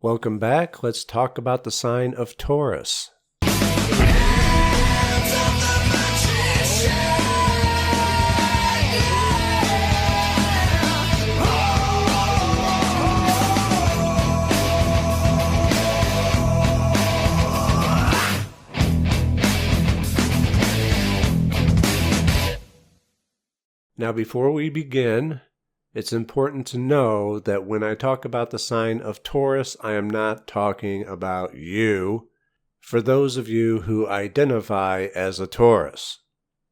Welcome back. Let's talk about the sign of Taurus. Now, before we begin, it's important to know that when I talk about the sign of Taurus, I am not talking about you, for those of you who identify as a Taurus.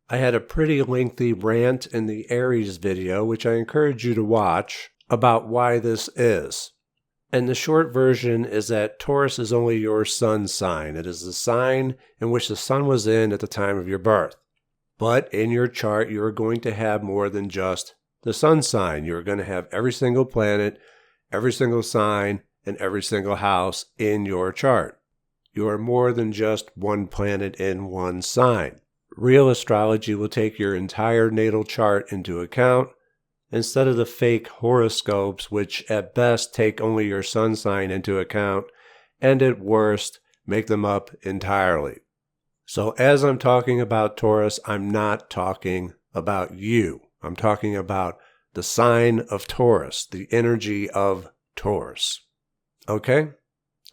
I had a pretty lengthy rant in the Aries video, which I encourage you to watch, about why this is. And the short version is that Taurus is only your sun sign. It is the sign in which the sun was in at the time of your birth. But in your chart, you are going to have more than just the sun sign. You're going to have every single planet, every single sign, and every single house in your chart. You are more than just one planet in one sign. Real astrology will take your entire natal chart into account instead of the fake horoscopes, which at best take only your sun sign into account and at worst make them up entirely. So as I'm talking about Taurus, I'm not talking about you. I'm talking about the sign of Taurus, the energy of Taurus. Okay?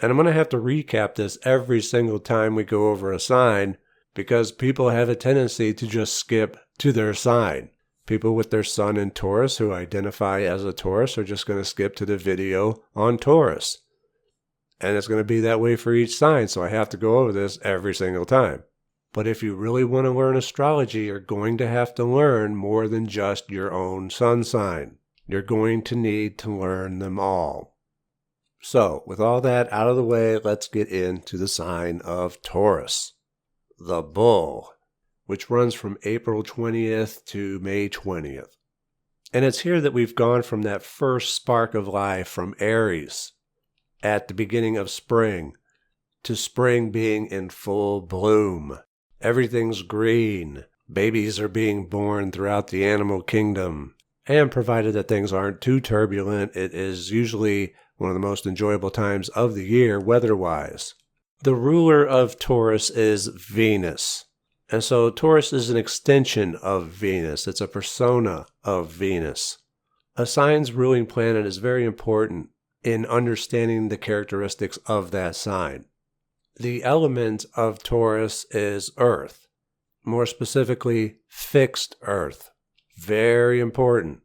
And I'm going to have to recap this every single time we go over a sign because people have a tendency to just skip to their sign. People with their sun in Taurus who identify as a Taurus are just going to skip to the video on Taurus. And it's going to be that way for each sign, so I have to go over this every single time. But if you really want to learn astrology, you're going to have to learn more than just your own sun sign. You're going to need to learn them all. So, with all that out of the way, let's get into the sign of Taurus, the bull, which runs from April 20th to May 20th. And it's here that we've gone from that first spark of life from Aries at the beginning of spring to spring being in full bloom. Everything's green. Babies are being born throughout the animal kingdom. And provided that things aren't too turbulent, it is usually one of the most enjoyable times of the year weather-wise. The ruler of Taurus is Venus. And so Taurus is an extension of Venus. It's a persona of Venus. A sign's ruling planet is very important in understanding the characteristics of that sign. The element of Taurus is earth, more specifically fixed earth. Very important.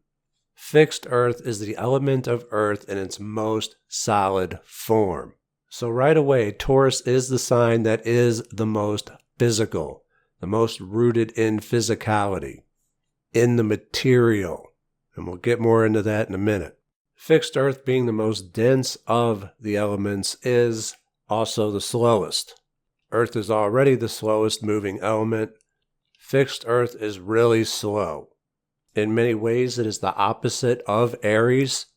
Fixed earth is the element of earth in its most solid form. So right away, Taurus is the sign that is the most physical, the most rooted in physicality, in the material. And we'll get more into that in a minute. Fixed earth being the most dense of the elements is also the slowest. Earth is already the slowest moving element. Fixed earth is really slow. In many ways, it is the opposite of Aries,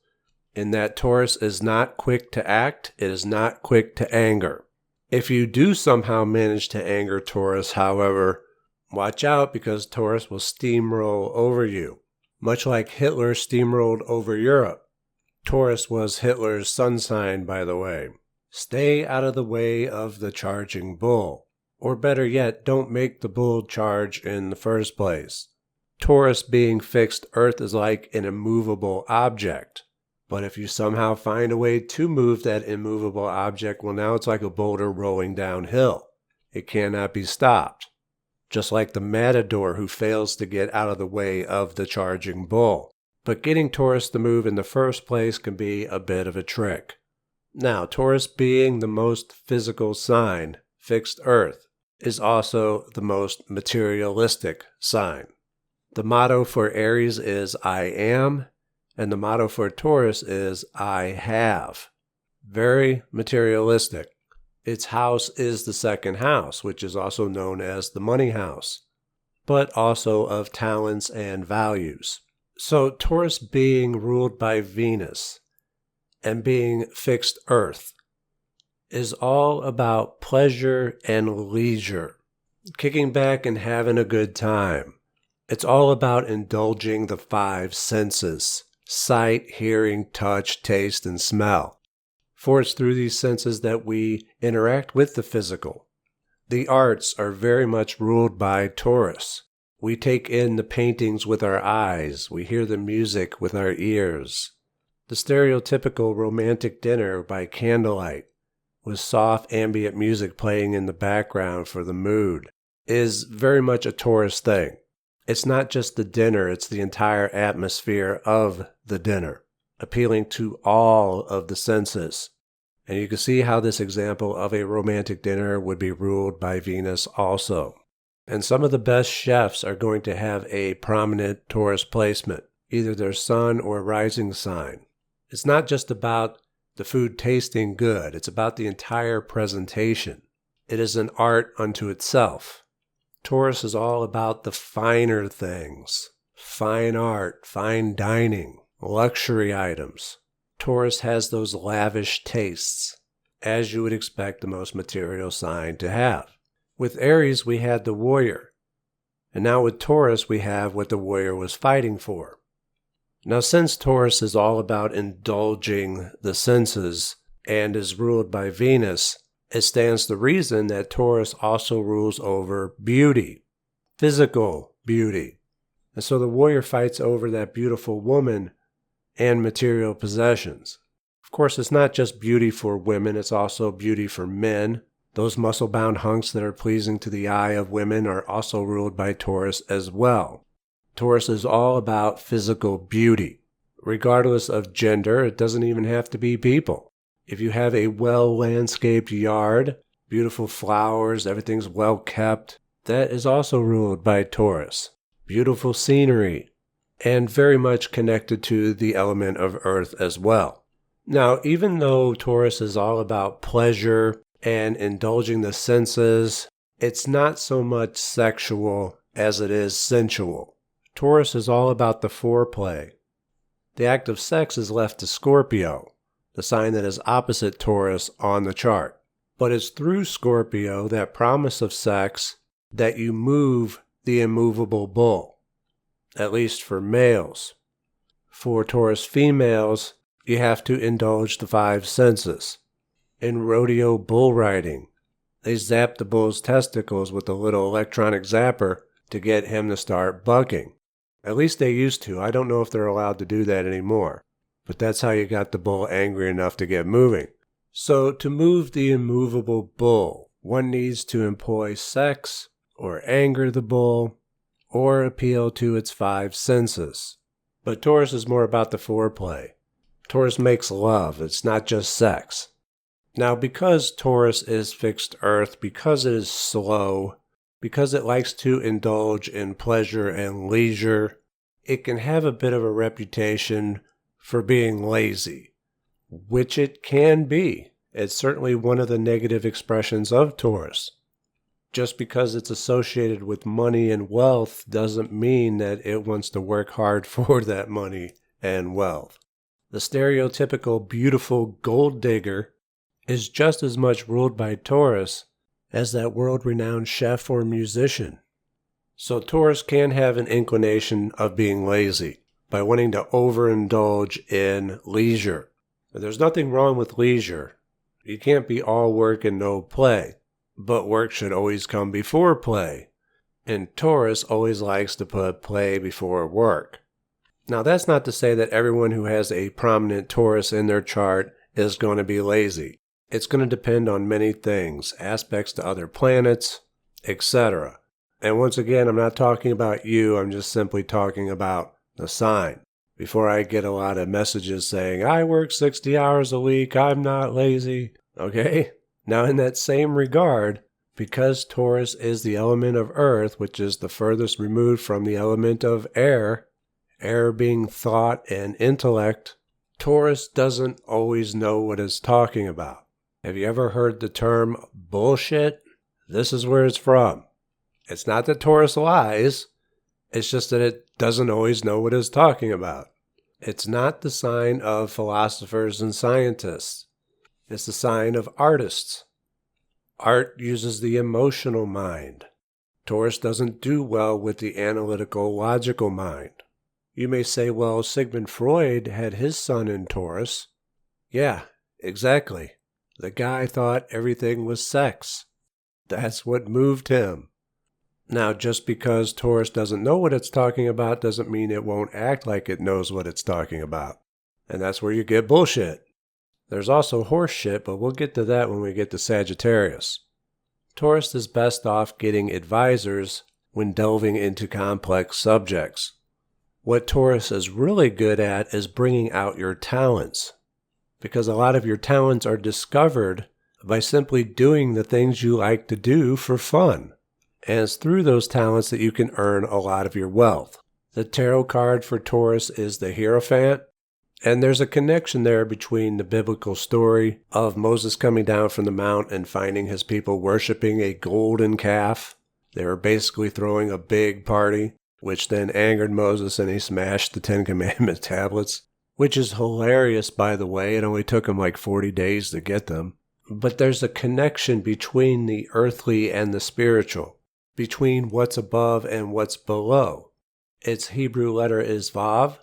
in that Taurus is not quick to act, it is not quick to anger. If you do somehow manage to anger Taurus, however, watch out because Taurus will steamroll over you. Much like Hitler steamrolled over Europe. Taurus was Hitler's sun sign, by the way. Stay out of the way of the charging bull. Or better yet, don't make the bull charge in the first place. Taurus being fixed earth is like an immovable object. But if you somehow find a way to move that immovable object, well, now it's like a boulder rolling downhill. It cannot be stopped. Just like the matador who fails to get out of the way of the charging bull. But getting Taurus to move in the first place can be a bit of a trick. Now, Taurus being the most physical sign, fixed earth, is also the most materialistic sign. The motto for Aries is I am, and the motto for Taurus is I have. Very materialistic. Its house is the second house, which is also known as the money house, but also of talents and values. So Taurus being ruled by Venus and being fixed earth is all about pleasure and leisure, kicking back and having a good time. It's all about indulging the five senses: sight, hearing, touch, taste, and smell. for it's through these senses that we interact with the physical. The arts are very much ruled by Taurus. We take in the paintings with our eyes. We hear the music with our ears. The stereotypical romantic dinner by candlelight, with soft ambient music playing in the background for the mood, is very much a Taurus thing. It's not just the dinner, it's the entire atmosphere of the dinner, appealing to all of the senses. And you can see how this example of a romantic dinner would be ruled by Venus also. And some of the best chefs are going to have a prominent Taurus placement, either their sun or rising sign. It's not just about the food tasting good, it's about the entire presentation. It is an art unto itself. Taurus is all about the finer things, fine art, fine dining, luxury items. Taurus has those lavish tastes, as you would expect the most material sign to have. With Aries, we had the warrior, and now with Taurus, we have what the warrior was fighting for. Now, since Taurus is all about indulging the senses and is ruled by Venus, it stands to reason that Taurus also rules over beauty, physical beauty. And so the warrior fights over that beautiful woman and material possessions. Of course, it's not just beauty for women, it's also beauty for men. Those muscle-bound hunks that are pleasing to the eye of women are also ruled by Taurus as well. Taurus is all about physical beauty. Regardless of gender, it doesn't even have to be people. If you have a well-landscaped yard, beautiful flowers, everything's well-kept, that is also ruled by Taurus. Beautiful scenery, and very much connected to the element of earth as well. Now, even though Taurus is all about pleasure and indulging the senses, it's not so much sexual as it is sensual. Taurus is all about the foreplay. The act of sex is left to Scorpio, the sign that is opposite Taurus on the chart. But it's through Scorpio, that promise of sex, that you move the immovable bull, at least for males. For Taurus females, you have to indulge the five senses. In rodeo bull riding, they zap the bull's testicles with a little electronic zapper to get him to start bucking. At least they used to. I don't know if they're allowed to do that anymore. But that's how you got the bull angry enough to get moving. So to move the immovable bull, one needs to employ sex, or anger the bull, or appeal to its five senses. But Taurus is more about the foreplay. Taurus makes love, it's not just sex. Now, because Taurus is fixed earth, because it is slow, because it likes to indulge in pleasure and leisure, it can have a bit of a reputation for being lazy, which it can be. It's certainly one of the negative expressions of Taurus. Just because it's associated with money and wealth doesn't mean that it wants to work hard for that money and wealth. The stereotypical beautiful gold digger is just as much ruled by Taurus as that world-renowned chef or musician. So Taurus can have an inclination of being lazy by wanting to overindulge in leisure. There's nothing wrong with leisure. You can't be all work and no play, but work should always come before play. And Taurus always likes to put play before work. Now, that's not to say that everyone who has a prominent Taurus in their chart is going to be lazy. It's going to depend on many things, aspects to other planets, etc. And once again, I'm not talking about you, I'm just simply talking about the sign. Before I get a lot of messages saying, I work 60 hours a week, I'm not lazy. Okay? Now, in that same regard, because Taurus is the element of earth, which is the furthest removed from the element of air being thought and intellect, Taurus doesn't always know what it's talking about. Have you ever heard the term bullshit? This is where it's from. It's not that Taurus lies, it's just that it doesn't always know what it's talking about. It's not the sign of philosophers and scientists. It's the sign of artists. Art uses the emotional mind. Taurus doesn't do well with the analytical, logical mind. You may say, well, Sigmund Freud had his sun in Taurus. Yeah, Exactly. The guy thought everything was sex. That's what moved him. Now, just because Taurus doesn't know what it's talking about doesn't mean it won't act like it knows what it's talking about. And that's where you get bullshit. There's also horse shit, but we'll get to that when we get to Sagittarius. Taurus is best off getting advisors when delving into complex subjects. What Taurus is really good at is bringing out your talents, because a lot of your talents are discovered by simply doing the things you like to do for fun. And it's through those talents that you can earn a lot of your wealth. The tarot card for Taurus is the Hierophant, and there's a connection there between the biblical story of Moses coming down from the mount and finding his people worshiping a golden calf. They were basically throwing a big party, which then angered Moses and he smashed the 10 Commandment tablets, which is hilarious, by the way. It only took him like 40 days to get them. But there's a connection between the earthly and the spiritual, between what's above and what's below. Its Hebrew letter is Vav,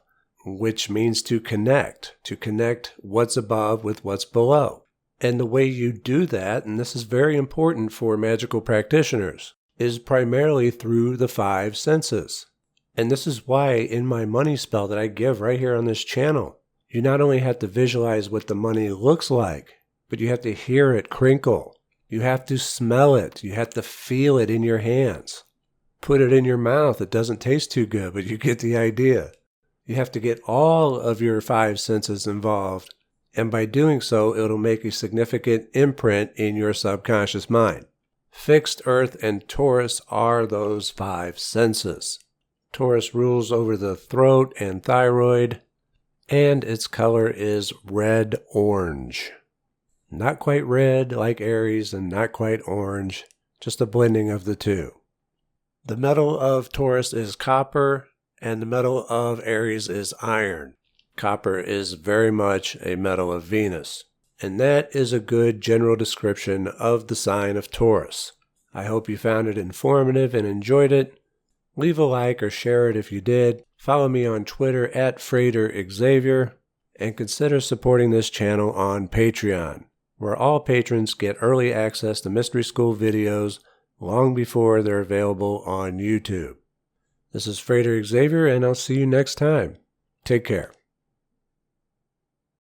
which means to connect what's above with what's below. And the way you do that, and this is very important for magical practitioners, is primarily through the 5 senses. And this is why in my money spell that I give right here on this channel, you not only have to visualize what the money looks like, but you have to hear it crinkle. You have to smell it. You have to feel it in your hands. Put it in your mouth. It doesn't taste too good, but you get the idea. You have to get all of your 5 senses involved, and by doing so, it'll make a significant imprint in your subconscious mind. Fixed Earth and Taurus are those 5 senses. Taurus rules over the throat and thyroid, and its color is red-orange. Not quite red like Aries and not quite orange, just a blending of the two. The metal of Taurus is copper, and the metal of Aries is iron. Copper is very much a metal of Venus. And that is a good general description of the sign of Taurus. I hope you found it informative and enjoyed it. Leave a like or share it if you did. Follow me on Twitter at Frater Xavier. And consider supporting this channel on Patreon, where all patrons get early access to Mystery School videos long before they're available on YouTube. This is Frater Xavier, and I'll see you next time. Take care.